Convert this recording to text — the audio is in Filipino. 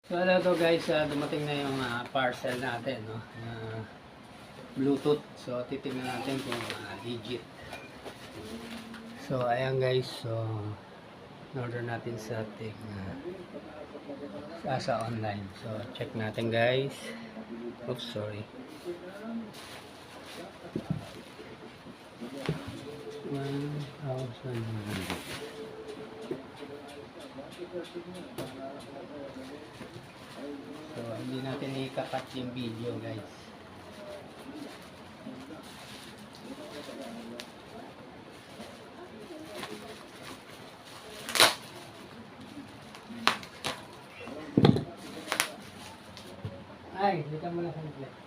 So hello to guys, dumating na yung parcel natin, no? Bluetooth. So titingnan natin kung legit. So ayan guys, so order natin sa ating sa online. So check natin guys. Oops, sorry. 1,100. So, hindi natin ikakat yung video guys. Ay, dito mo na complete.